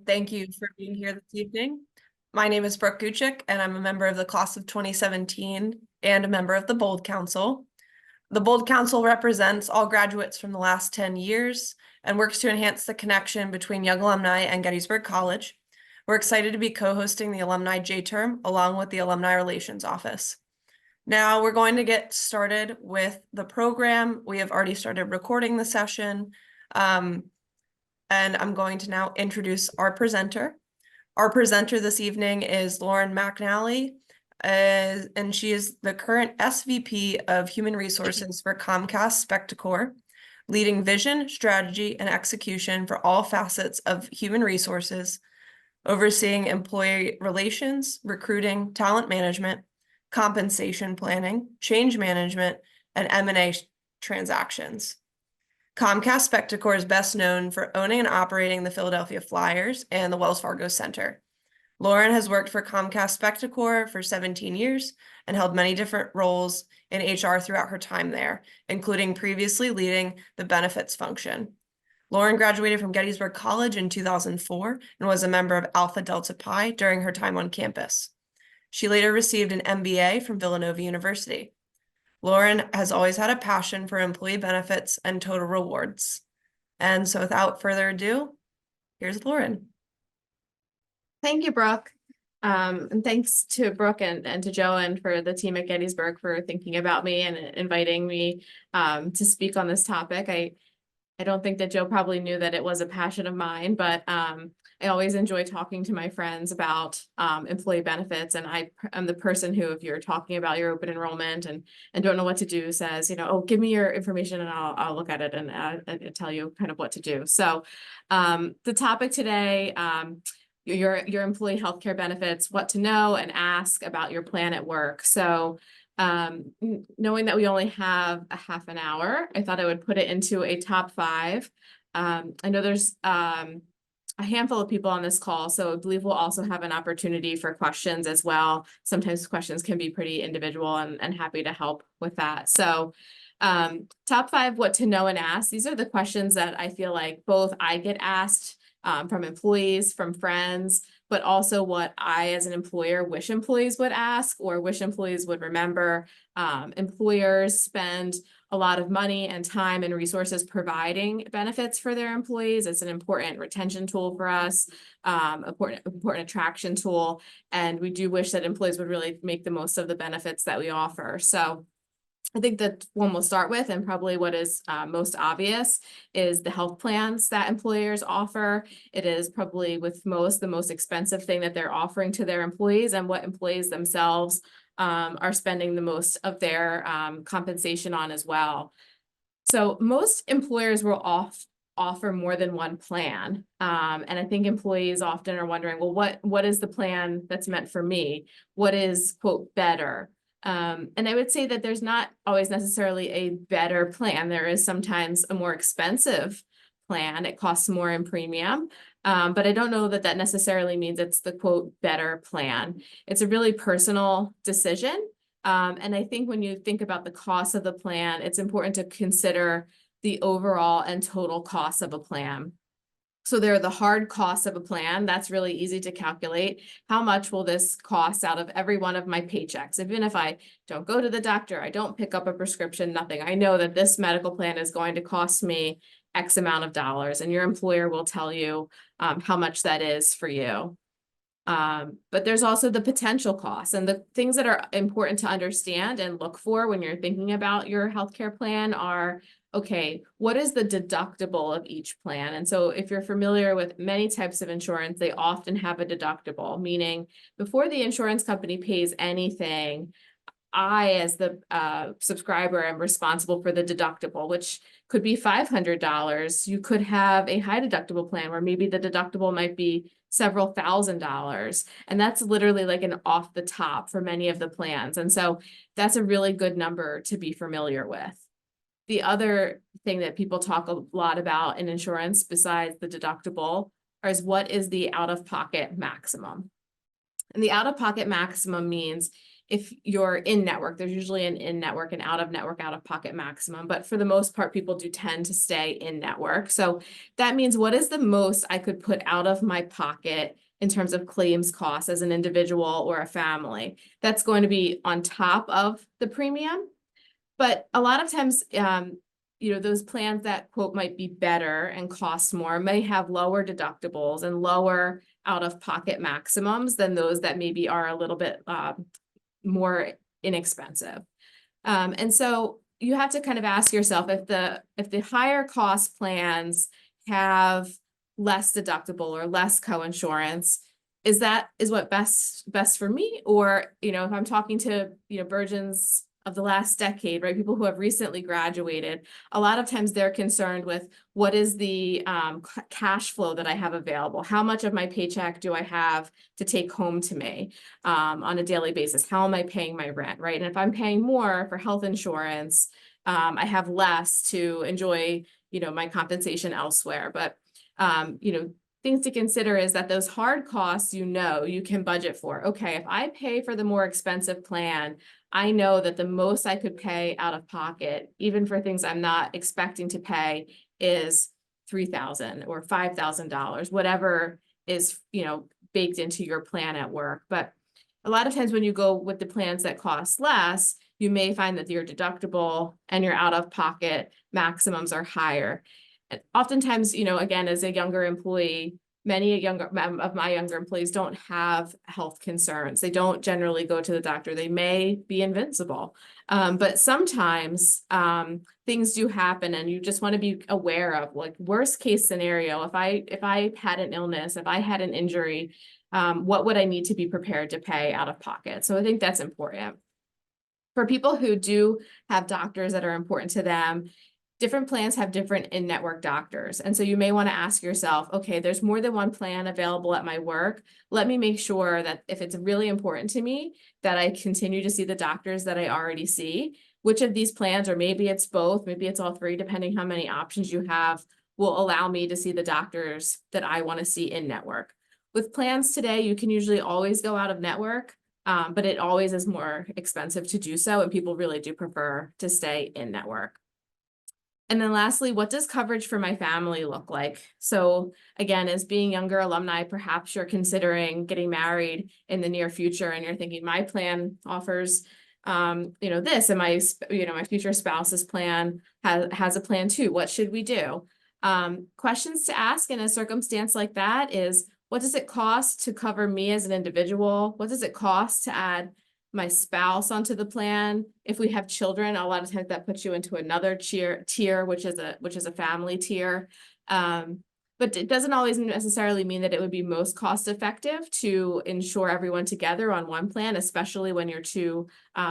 Thank you for being here this evening. My name is Brooke Gucic, and I'm a member of the class of 2017 and a member of the Bold Council. The Bold Council represents all graduates from the last 10 years and works to enhance the connection between young alumni and Gettysburg College. We're excited to be co-hosting the Alumni J-Term along with the Alumni Relations Office. Now we're going to get started with the program. We have already started recording the session. And I'm going to now introduce our presenter. Our presenter this evening is Luren McNally, and she is the current SVP of Human Resources for Comcast Spectacor, leading vision, strategy, and execution for all facets of human resources, overseeing employee relations, recruiting, talent management, compensation planning, change management, and M&A transactions. Comcast Spectacor is best known for owning and operating the Philadelphia Flyers and the Wells Fargo Center. Luren has worked for Comcast Spectacor for 17 years and held many different roles in HR throughout her time there, including previously leading the benefits function. Luren graduated from Gettysburg College in 2004 and was a member of Alpha Delta Pi during her time on campus. She later received an MBA from Villanova University. Luren has always had a passion for employee benefits and total rewards. And so without further ado, here's Luren. Thank you, Brooke. And thanks to Brooke and to Joan for the team at Gettysburg for thinking about me and inviting me to speak on this topic. I don't think that Joe probably knew that it was a passion of mine, but I always enjoy talking to my friends about employee benefits. And I'm the person who, if you're talking about your open enrollment and don't know what to do, says, oh, give me your information and I'll look at it and tell you kind of what to do. So the topic today, your employee healthcare benefits, what to know and ask about your plan at work. So knowing that we only have a half an hour, I thought I would put it into a top 5. I know there's a handful of people on this call, so I believe we'll also have an opportunity for questions as well. Sometimes questions can be pretty individual and happy to help with that. So top 5, what to know and ask. These are the questions that I feel like both I get asked from employees, from friends, but also what I as an employer wish employees would ask or wish employees would remember. Employers spend a lot of money and time and resources providing benefits for their employees. It's an important retention tool for us, important attraction tool. And we do wish that employees would really make the most of the benefits that we offer. So I think that one we'll start with, and probably what is most obvious, is the health plans that employers offer. It is probably with the most expensive thing that they're offering to their employees, and what employees themselves are spending the most of their compensation on as well. So most employers will offer more than one plan. And I think employees often are wondering, well, what is the plan that's meant for me? What is, quote, better? And I would say that there's not always necessarily a better plan. There is sometimes a more expensive plan. It costs more in premium. But I don't know that that necessarily means it's the, quote, better plan. It's a really personal decision. And I think when you think about the cost of the plan, it's important to consider the overall and total cost of a plan. So there are the hard costs of a plan. That's really easy to calculate. How much will this cost out of every one of my paychecks? Even if I don't go to the doctor, I don't pick up a prescription, nothing. I know that this medical plan is going to cost me X amount of dollars, and your employer will tell you how much that is for you. But there's also the potential costs, and the things that are important to understand and look for when you're thinking about your healthcare plan are, okay, what is the deductible of each plan? And so if you're familiar with many types of insurance, they often have a deductible, meaning before the insurance company pays anything, I, as the subscriber, am responsible for the deductible, which could be $500. You could have a high deductible plan where maybe the deductible might be several $1,000s. And that's literally like an off the top for many of the plans. And so that's a really good number to be familiar with. The other thing that people talk a lot about in insurance besides the deductible is what is the out-of-pocket maximum. And the out-of-pocket maximum means if you're in network, there's usually an in network and out of network, out of pocket maximum. But for the most part, people do tend to stay in network. So that means what is the most I could put out of my pocket in terms of claims costs as an individual or a family? That's going to be on top of the premium. But a lot of times, those plans that quote might be better and cost more may have lower deductibles and lower out-of-pocket maximums than those that maybe are a little bit more inexpensive. And so you have to kind of ask yourself if the higher cost plans have less deductible or less coinsurance, is what best for me? Or, if I'm talking to, virgins of the last decade, right? People who have recently graduated, a lot of times they're concerned with what is the cash flow that I have available? How much of my paycheck do I have to take home to me on a daily basis? How am I paying my rent, right? And if I'm paying more for health insurance, I have less to enjoy, my compensation elsewhere. But, things to consider is that those hard costs, you can budget for. Okay, if I pay for the more expensive plan, I know that the most I could pay out of pocket, even for things I'm not expecting to pay, is $3,000 or $5,000, whatever is, baked into your plan at work. But a lot of times when you go with the plans that cost less, you may find that your deductible and your out of pocket maximums are higher. And oftentimes, again, as a younger employee, many of my younger employees don't have health concerns. They don't generally go to the doctor. They may be invincible. But sometimes things do happen, and you just want to be aware of, like, worst case scenario. If I had an illness, if I had an injury, what would I need to be prepared to pay out of pocket? So I think that's important. For people who do have doctors that are important to them, different plans have different in-network doctors. And so you may want to ask yourself, okay, there's more than one plan available at my work. Let me make sure that if it's really important to me, that I continue to see the doctors that I already see. Which of these plans, or maybe it's both, maybe it's all three, depending how many options you have, will allow me to see the doctors that I want to see in network. With plans today, you can usually always go out of network, but it always is more expensive to do so, and people really do prefer to stay in network. And then lastly, what does coverage for my family look like? So again, as being younger alumni, perhaps you're considering getting married in the near future, and you're thinking, my plan offers, this, and my future spouse's plan has a plan too. What should we do? Questions to ask in a circumstance like that is, what does it cost to cover me as an individual? What does it cost to add my spouse onto the plan? If we have children, a lot of times that puts you into another tier, which is a family tier. But it doesn't always necessarily mean that it would be most cost effective to insure everyone together on one plan, especially when you're two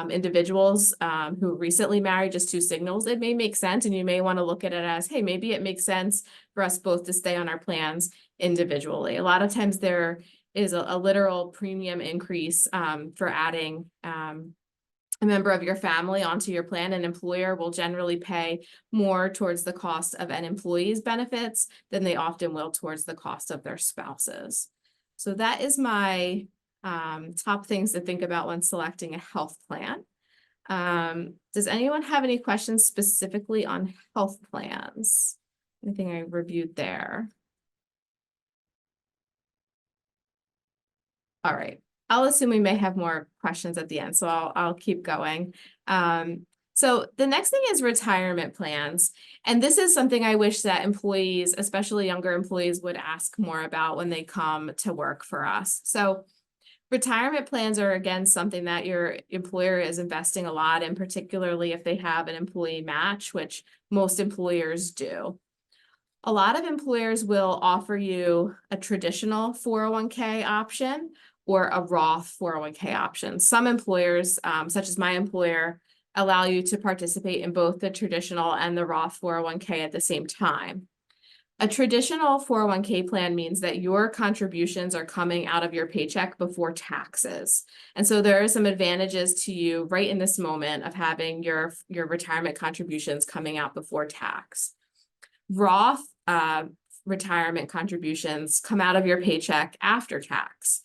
individuals who recently married, just two signals. It may make sense, and you may want to look at it as, hey, maybe it makes sense for us both to stay on our plans individually. A lot of times there is a literal premium increase for adding a member of your family onto your plan. An employer will generally pay more towards the cost of an employee's benefits than they often will towards the cost of their spouses. So that is my top things to think about when selecting a health plan. Does anyone have any questions specifically on health plans? Anything I reviewed there? All right. I'll assume we may have more questions at the end, so I'll keep going. So the next thing is retirement plans. And this is something I wish that employees, especially younger employees, would ask more about when they come to work for us. So retirement plans are, again, something that your employer is investing a lot in, particularly if they have an employee match, which most employers do. A lot of employers will offer you a traditional 401k option or a Roth 401k option. Some employers, such as my employer, allow you to participate in both the traditional and the Roth 401k at the same time. A traditional 401k plan means that your contributions are coming out of your paycheck before taxes. And so there are some advantages to you right in this moment of having your retirement contributions coming out before tax. Roth retirement contributions come out of your paycheck after tax.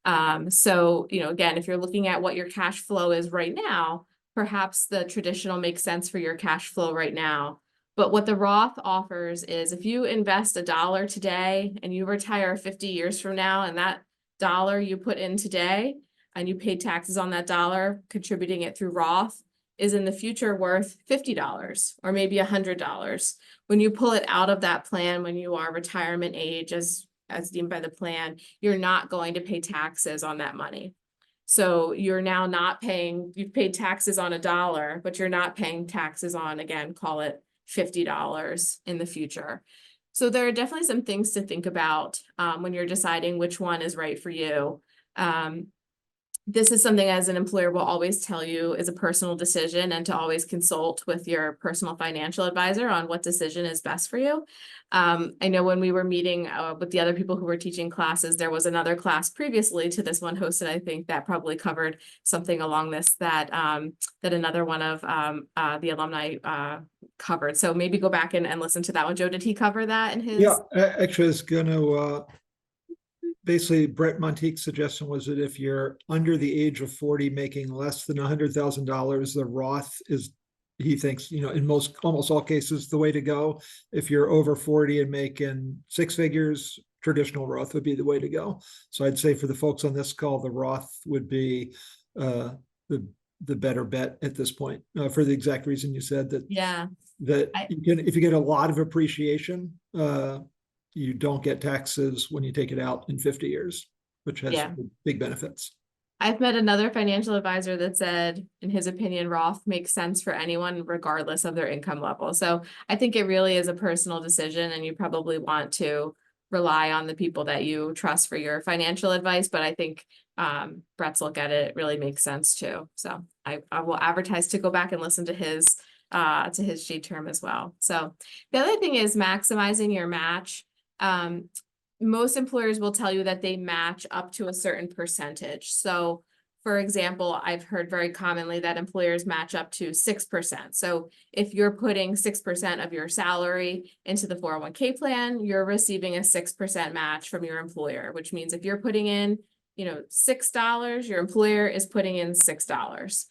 So, again, if you're looking at what your cash flow is right now, perhaps the traditional makes sense for your cash flow right now. But what the Roth offers is if you invest $1 today and you retire 50 years from now, and that dollar you put in today and you pay taxes on that dollar, contributing it through Roth, is in the future worth $50 or maybe $100. When you pull it out of that plan, when you are retirement age, as deemed by the plan, you're not going to pay taxes on that money. So you're now not paying, you've paid taxes on $1, but you're not paying taxes on, again, call it $50 in the future. So there are definitely some things to think about when you're deciding which one is right for you. This is something as an employer will always tell you is a personal decision, and to always consult with your personal financial advisor on what decision is best for you. I know when we were meeting with the other people who were teaching classes, there was another class previously to this one hosted, I think, that probably covered something along this that that another one of the alumni covered. So maybe go back and listen to that one. Joe, did he cover that in his? Yeah, actually, I was going to basically, Brett Monteith's suggestion was that if you're under the age of 40, making less than $100,000, the Roth is, he thinks, in almost all cases, the way to go. If you're over 40 and making six figures, traditional Roth would be the way to go. So I'd say for the folks on this call, the Roth would be the better bet at this point, for the exact reason you said that. Yeah. If you get a lot of appreciation, you don't get taxes when you take it out in 50 years, which has big benefits. I've met another financial advisor that said, in his opinion, Roth makes sense for anyone regardless of their income level. So I think it really is a personal decision, and you probably want to rely on the people that you trust for your financial advice. But I think Brett's look at it really makes sense too. So I will advertise to go back and listen to his G term as well. So the other thing is maximizing your match. Most employers will tell you that they match up to a certain percentage. So for example, I've heard very commonly that employers match up to 6%. So if you're putting 6% of your salary into the 401k plan, you're receiving a 6% match from your employer, which means if you're putting in, $6, your employer is putting in $6.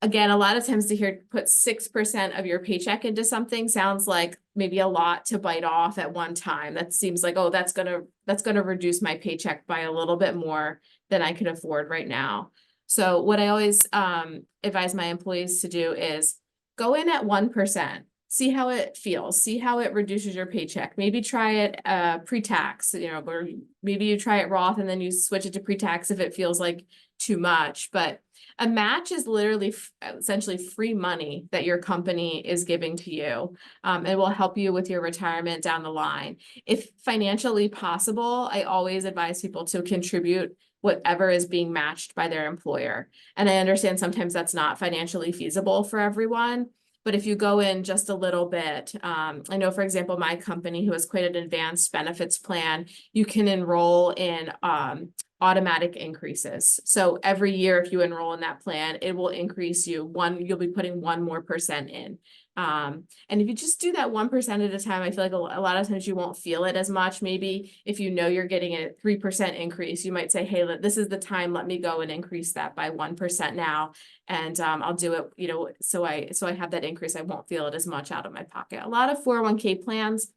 Again, a lot of times to hear put 6% of your paycheck into something sounds like maybe a lot to bite off at one time. That seems like, oh, that's gonna reduce my paycheck by a little bit more than I could afford right now. So what I always advise my employees to do is go in at 1%, see how it feels, see how it reduces your paycheck. Maybe try it pre-tax, or maybe you try it Roth and then you switch it to pre-tax if it feels like too much. But a match is literally essentially free money that your company is giving to you. It will help you with your retirement down the line. If financially possible, I always advise people to contribute whatever is being matched by their employer. And I understand sometimes that's not financially feasible for everyone. But if you go in just a little bit, I know, for example, my company, who has quite an advanced benefits plan, you can enroll in automatic increases. So every year, if you enroll in that plan, it will increase you'll be putting 1% more in. And if you just do that 1% at a time, I feel like a lot of times you won't feel it as much. Maybe if you're getting a 3% increase, you might say, hey, this is the time, let me go and increase that by 1% now. And I'll do it, so I have that increase. I won't feel it as much out of my pocket. A lot of 401k plans,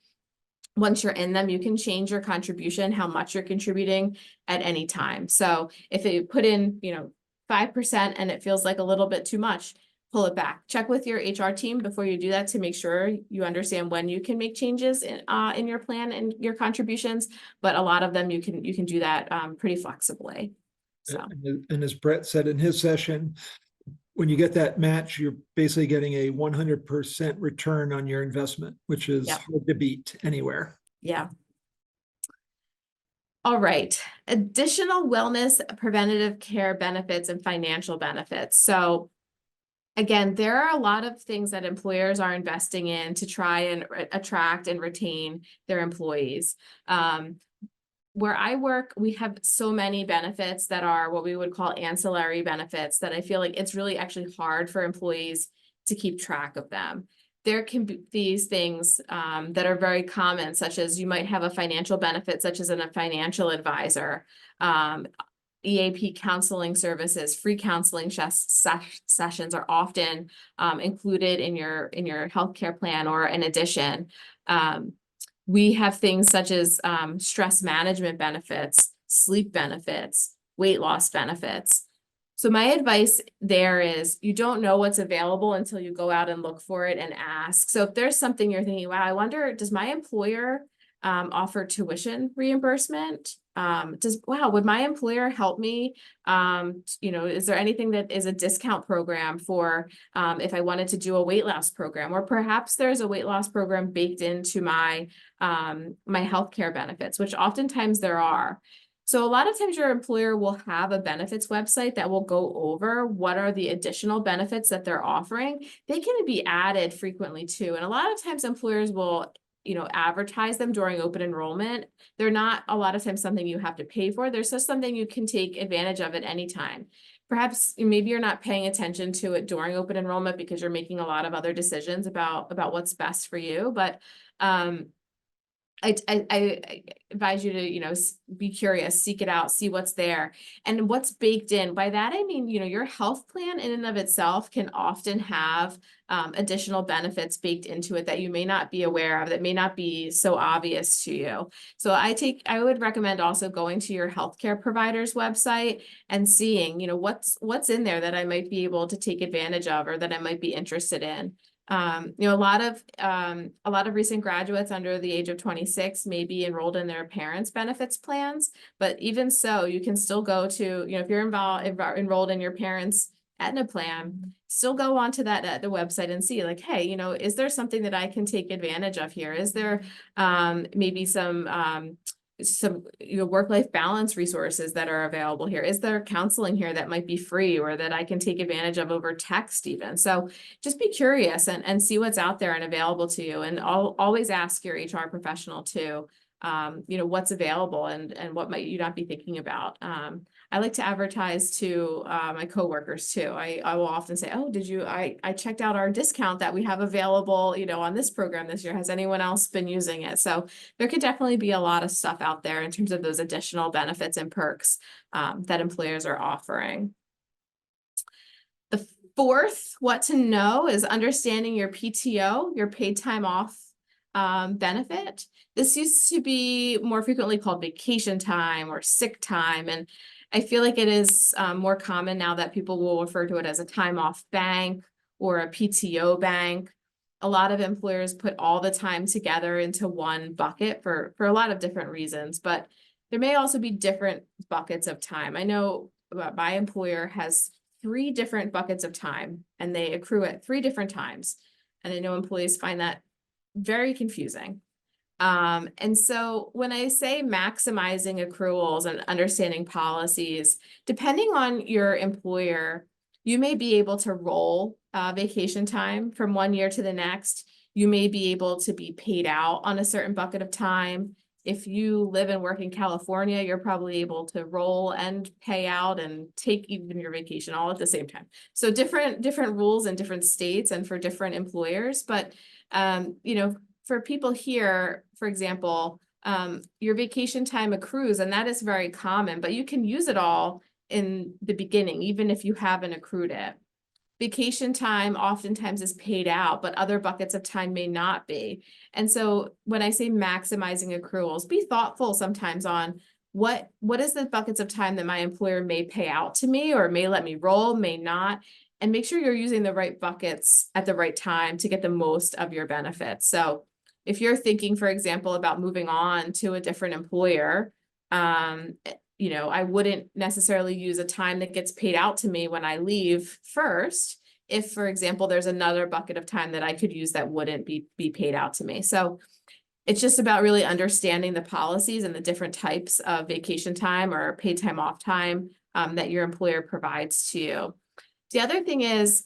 once you're in them, you can change your contribution, how much you're contributing at any time. So if you put in, 5% and it feels like a little bit too much, pull it back. Check with your HR team before you do that to make sure you understand when you can make changes in your plan and your contributions. But a lot of them you can do that pretty flexibly. So. And as Brett said in his session, when you get that match, you're basically getting a 100% return on your investment, which is hard to beat anywhere. Yeah. All right. Additional wellness, preventative care benefits, and financial benefits. So again, there are a lot of things that employers are investing in to try and attract and retain their employees. Where I work, we have so many benefits that are what we would call ancillary benefits that I feel like it's really actually hard for employees to keep track of them. there can be these things that are very common, such as you might have a financial benefit, such as a financial advisor, EAP counseling services, free counseling sessions are often included in your healthcare plan or in addition. We have things such as stress management benefits, sleep benefits, weight loss benefits. So my advice there is you don't know what's available until you go out and look for it and ask. So if there's something you're thinking, wow, I wonder, does my employer offer tuition reimbursement? Would my employer help me? Is there anything that is a discount program for if I wanted to do a weight loss program, or perhaps there's a weight loss program baked into my healthcare benefits, which oftentimes there are. So a lot of times your employer will have a benefits website that will go over what are the additional benefits that they're offering. They can be added frequently too. And a lot of times employers will, advertise them during open enrollment. They're not a lot of times something you have to pay for. There's just something you can take advantage of at any time. Perhaps maybe you're not paying attention to it during open enrollment because you're making a lot of other decisions about what's best for you. But I advise you to, be curious, seek it out, see what's there and what's baked in. By that, I mean, your health plan in and of itself can often have additional benefits baked into it that you may not be aware of, that may not be so obvious to you. So I would recommend also going to your healthcare provider's website and seeing, what's in there that I might be able to take advantage of or that I might be interested in. A lot of recent graduates under the age of 26 may be enrolled in their parents' benefits plans, but even so, you can still go to, if you're enrolled in your parents' Aetna plan, still go onto that the website and see, like, hey, is there something that I can take advantage of here? Is there maybe some work-life balance resources that are available here? Is there counseling here that might be free or that I can take advantage of over text even? So just be curious and see what's out there and available to you. And always ask your HR professional too, what's available and what might you not be thinking about. I like to advertise to my coworkers too. I will often say, oh, I checked out our discount that we have available, on this program this year. Has anyone else been using it? So there could definitely be a lot of stuff out there in terms of those additional benefits and perks that employers are offering. The fourth, what to know, is understanding your PTO, your paid time off benefit. This used to be more frequently called vacation time or sick time. And I feel like it is more common now that people will refer to it as a time off bank or a PTO bank. A lot of employers put all the time together into one bucket for a lot of different reasons, but there may also be different buckets of time. I know my employer has 3 different buckets of time and they accrue at 3 different times. And I know employees find that very confusing. And so when I say maximizing accruals and understanding policies, depending on your employer, you may be able to roll vacation time from one year to the next. You may be able to be paid out on a certain bucket of time. If you live and work in California, you're probably able to roll and pay out and take even your vacation all at the same time. So different rules in different states and for different employers. But, for people here, for example, your vacation time accrues, and that is very common, but you can use it all in the beginning, even if you haven't accrued it. Vacation time oftentimes is paid out, but other buckets of time may not be. And so when I say maximizing accruals, be thoughtful sometimes on what is the buckets of time that my employer may pay out to me or may let me roll, may not, and make sure you're using the right buckets at the right time to get the most of your benefits. So if you're thinking, for example, about moving on to a different employer, I wouldn't necessarily use a time that gets paid out to me when I leave first. If, for example, there's another bucket of time that I could use that wouldn't be paid out to me. So it's just about really understanding the policies and the different types of vacation time or paid time off time that your employer provides to you. The other thing is,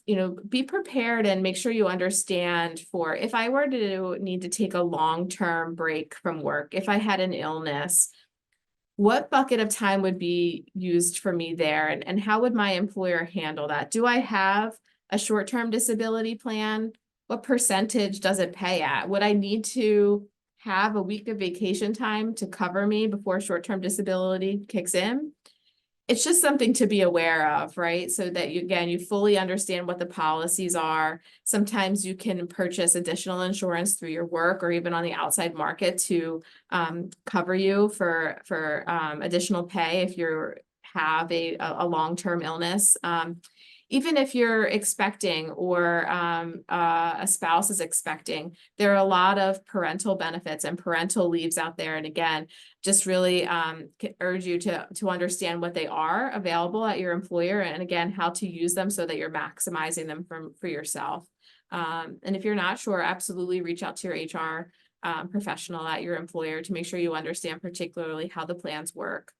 be prepared and make sure you understand for if I were to need to take a long-term break from work, if I had an illness, what bucket of time would be used for me there? And how would my employer handle that? Do I have a short-term disability plan what percentage does it pay at? Would I need to have a week of vacation time to cover me before short-term disability kicks in? It's just something to be aware of, right? So that you, again, you fully understand what the policies are. Sometimes you can purchase additional insurance through your work or even on the outside market to cover you for additional pay if you have a long-term illness. Even if you're expecting or a spouse is expecting, there are a lot of parental benefits and parental leaves out there. And again, just really urge you to understand what they are available at your employer, and again, how to use them so that you're maximizing them for yourself. And if you're not sure, absolutely reach out to your HR professional at your employer to make sure you understand particularly how the plans work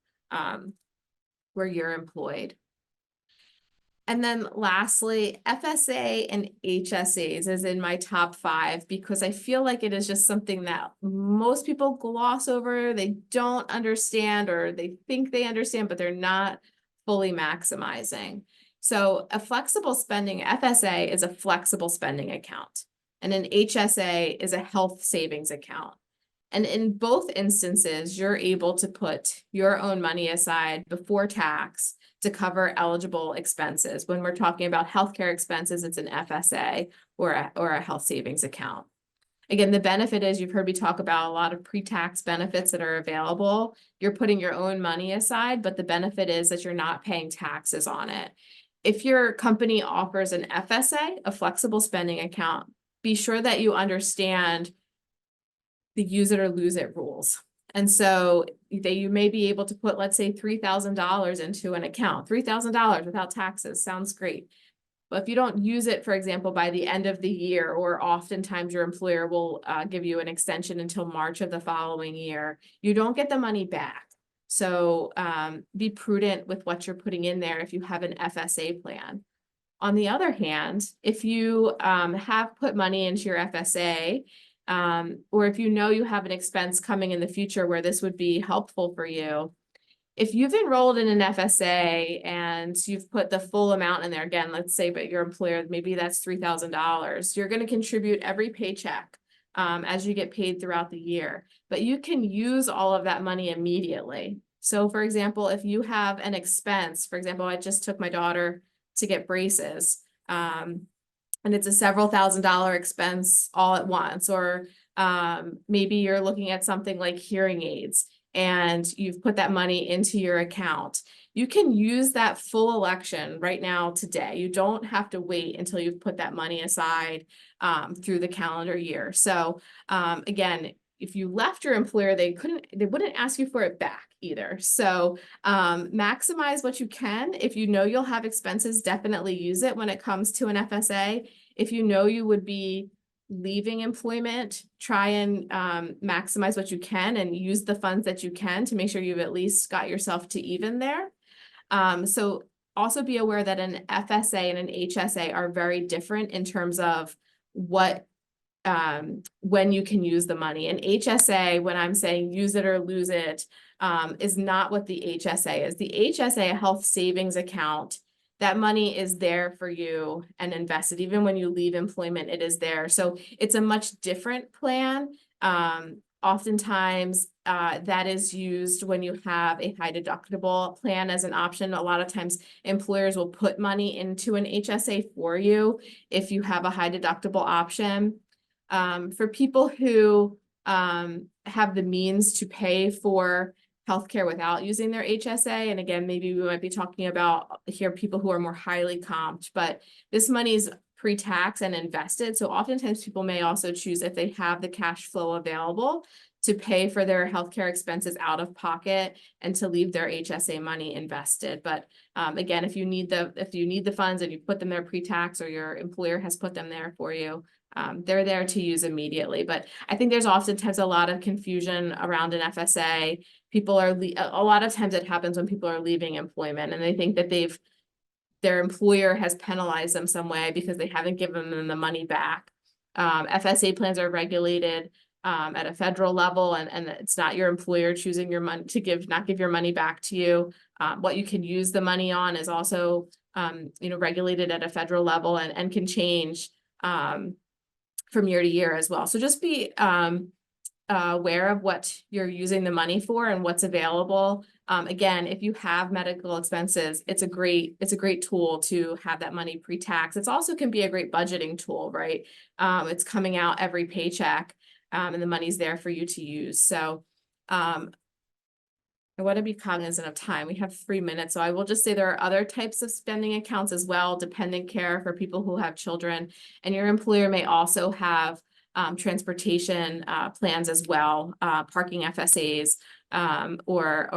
where you're employed. And then lastly, FSA and HSAs is in my top 5 because I feel like it is just something that most people gloss over. They don't understand, or they think they understand, but they're not fully maximizing. So a flexible spending, FSA is a flexible spending account, and an HSA is a health savings account. And in both instances, you're able to put your own money aside before tax to cover eligible expenses. When we're talking about healthcare expenses, it's an FSA or a health savings account. Again, the benefit is, you've heard me talk about a lot of pre-tax benefits that are available. You're putting your own money aside, but the benefit is that you're not paying taxes on it. If your company offers an FSA, a flexible spending account, be sure that you understand the use it or lose it rules. And so you may be able to put, let's say, $3,000 into an account. $3,000 without taxes sounds great. But if you don't use it, for example, by the end of the year, or oftentimes your employer will give you an extension until March of the following year, you don't get the money back. So be prudent with what you're putting in there if you have an FSA plan. On the other hand, if you have put money into your FSA, or if you know you have an expense coming in the future where this would be helpful for you, if you've enrolled in an FSA and you've put the full amount in there, again, let's say, but your employer, maybe that's $3,000, you're going to contribute every paycheck as you get paid throughout the year, but you can use all of that money immediately. So for example, if you have an expense, for example, I just took my daughter to get braces, and it's a several $1,000 expense all at once, or maybe you're looking at something like hearing aids and you've put that money into your account. You can use that full election right now today. You don't have to wait until you've put that money aside through the calendar year. So again, if you left your employer, they wouldn't ask you for it back either. So maximize what you can. If you know you'll have expenses, definitely use it when it comes to an FSA. If you know you would be leaving employment, try and maximize what you can and use the funds that you can to make sure you've at least got yourself to even there. So also be aware that an FSA and an HSA are very different in terms of what when you can use the money. An HSA, when I'm saying use it or lose it, is not what the HSA is. The HSA, a health savings account, that money is there for you and invested. Even when you leave employment, it is there. So it's a much different plan. Oftentimes that is used when you have a high deductible plan as an option. A lot of times employers will put money into an HSA for you if you have a high deductible option. For people who have the means to pay for healthcare without using their HSA, and again, maybe we might be talking about here people who are more highly comped, but this money is pre-tax and invested. So oftentimes people may also choose, if they have the cash flow available, to pay for their healthcare expenses out of pocket and to leave their HSA money invested. But again, if you need the funds and you put them there pre-tax, or your employer has put them there for you, they're there to use immediately. But I think there's oftentimes a lot of confusion around an FSA. People are, a lot of times it happens when people are leaving employment and they think that their employer has penalized them some way because they haven't given them the money back. FSA plans are regulated at a federal level, and it's not your employer choosing your money to not give your money back to you. What you can use the money on is also regulated at a federal level and can change from year to year as well. So just be aware of what you're using the money for and what's available. Again, if you have medical expenses, it's a great tool to have that money pre-tax. It also can be a great budgeting tool, right? It's coming out every paycheck, and the money's there for you to use. So I want to be cognizant of time. We have 3 minutes, so I will just say there are other types of spending accounts as well, dependent care for people who have children, and your employer may also have transportation plans as well, parking FSAs, or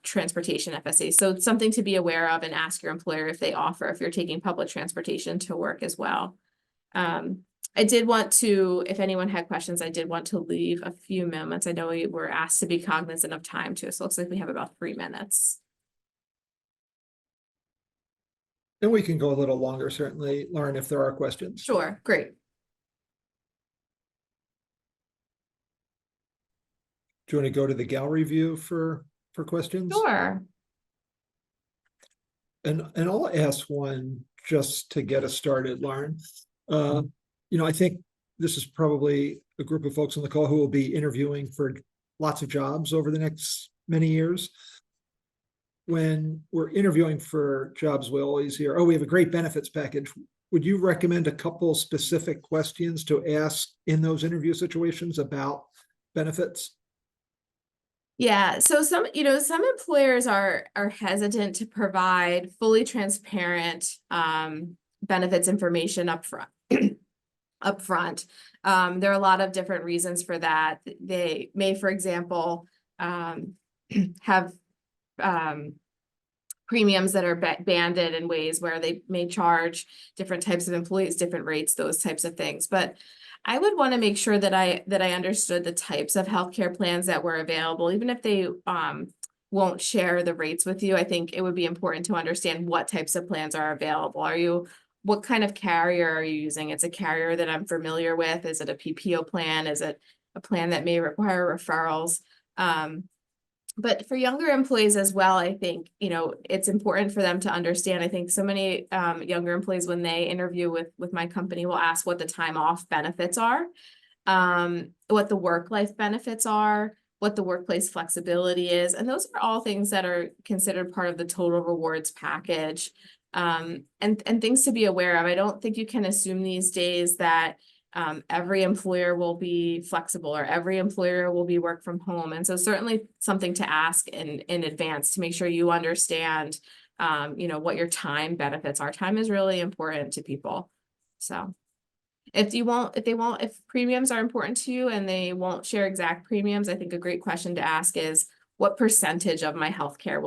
transportation FSAs. So it's something to be aware of and ask your employer if they offer, if you're taking public transportation to work as well. I did want to, if anyone had questions, I did want to leave a few moments. I know we were asked to be cognizant of time too, so it looks like we have about 3 minutes. And we can go a little longer, certainly, Lauren, if there are questions. Sure, great. Do you want to go to the gallery view for questions? Sure. And I'll ask one just to get us started, Lauren. I think this is probably a group of folks on the call who will be interviewing for lots of jobs over the next many years. When we're interviewing for jobs, we always hear, oh, we have a great benefits package. Would you recommend a couple specific questions to ask in those interview situations about benefits? Yeah, so some employers are hesitant to provide fully transparent benefits information up front. There are a lot of different reasons for that. They may, for example, have premiums that are banded in ways where they may charge different types of employees different rates, those types of things. But I would want to make sure that I understood the types of healthcare plans that were available, even if they won't share the rates with you. I think it would be important to understand what types of plans are available. What kind of carrier are you using? It's a carrier that I'm familiar with. Is it a PPO plan? Is it a plan that may require referrals? But for younger employees as well, I think, it's important for them to understand. I think so many younger employees, when they interview with my company, will ask what the time off benefits are, what the work-life benefits are, what the workplace flexibility is. And those are all things that are considered part of the total rewards package, and things to be aware of. I don't think you can assume these days that every employer will be flexible or every employer will be work from home. And so certainly something to ask in advance to make sure you understand, what your time benefits are. Time is really important to people. So if premiums are important to you and they won't share exact premiums, I think a great question to ask is, what percentage of my healthcare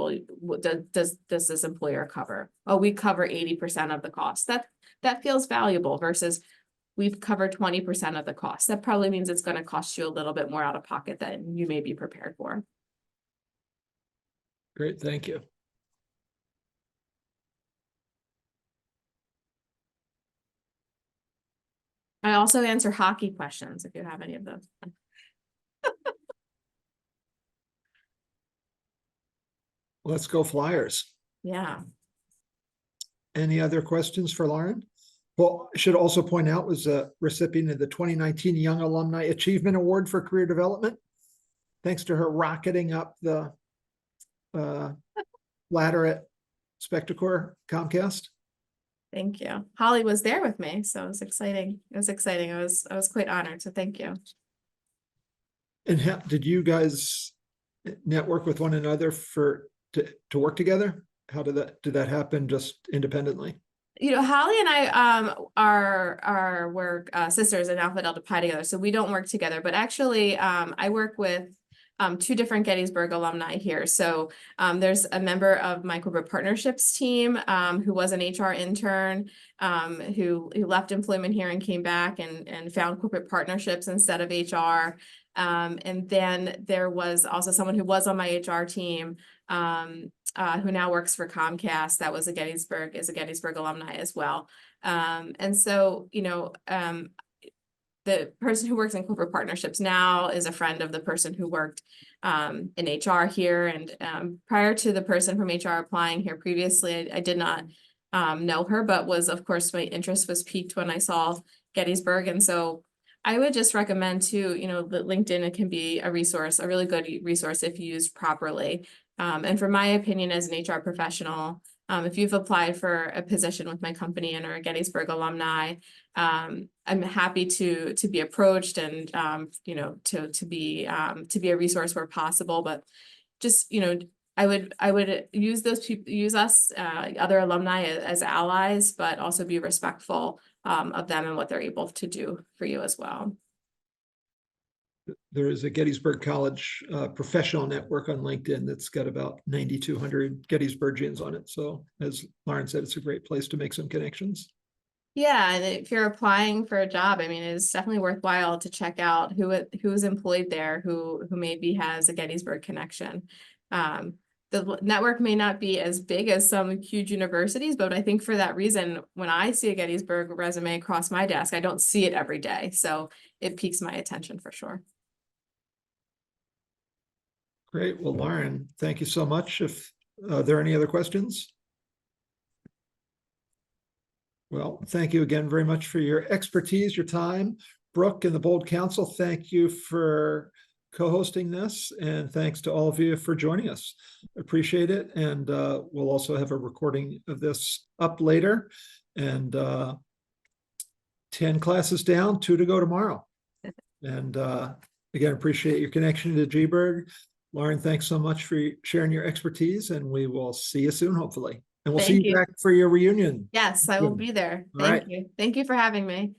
does this employer cover? Oh, we cover 80% of the cost. That feels valuable versus we've covered 20% of the cost. That probably means it's going to cost you a little bit more out of pocket than you may be prepared for. Great, thank you. I also answer hockey questions if you have any of those. Let's go Flyers. Yeah. Any other questions for Lauren? Well, I should also point out was a recipient of the 2019 Young Alumni Achievement Award for Career Development, thanks to her rocketing up the ladder at Spectacor Comcast. Thank you. Holly was there with me, so it was exciting. I was quite honored. So thank you. And did you guys network with one another to work together? How did that happen just independently? Holly and I we're sisters in Alpha Delta Pi together, so we don't work together. But actually, I work with two different Gettysburg alumni here. So there's a member of my corporate partnerships team who was an HR intern who left employment here and came back and found corporate partnerships instead of HR. And then there was also someone who was on my HR team who now works for Comcast. That was is a Gettysburg alumni as well. And so, the person who works in corporate partnerships now is a friend of the person who worked in HR here. And prior to the person from HR applying here previously, I did not know her, but of course, my interest was piqued when I saw Gettysburg. And so I would just recommend too, that LinkedIn, it can be a resource, a really good resource if used properly. And from my opinion as an HR professional, if you've applied for a position with my company and are a Gettysburg alumni, I'm happy to be approached and to be a resource where possible. But just I would use those people, use us, other alumni as allies, but also be respectful of them and what they're able to do for you as well. There is a Gettysburg College professional network on LinkedIn that's got about 9,200 Gettysburgians on it. So as Lauren said, it's a great place to make some connections. Yeah, and if you're applying for a job, I mean, it's definitely worthwhile to check out who's employed there, who maybe has a Gettysburg connection. The network may not be as big as some huge universities, but I think for that reason, when I see a Gettysburg resume across my desk, I don't see it every day. So it piques my attention for sure. Great. Well, Lauren, thank you so much. If there are any other questions? Well, thank you again very much for your expertise, your time. Brooke and the Bold Council, thank you for co-hosting this, and thanks to all of you for joining us. Appreciate it. And we'll also have a recording of this up later. And 10 classes down, 2 to go tomorrow. And again, appreciate your connection to Gettysburg. Lauren, thanks so much for sharing your expertise, and we will see you soon, hopefully. And we'll see you back for your reunion. Yes, I will be there. All right. Thank you. Thank you for having me.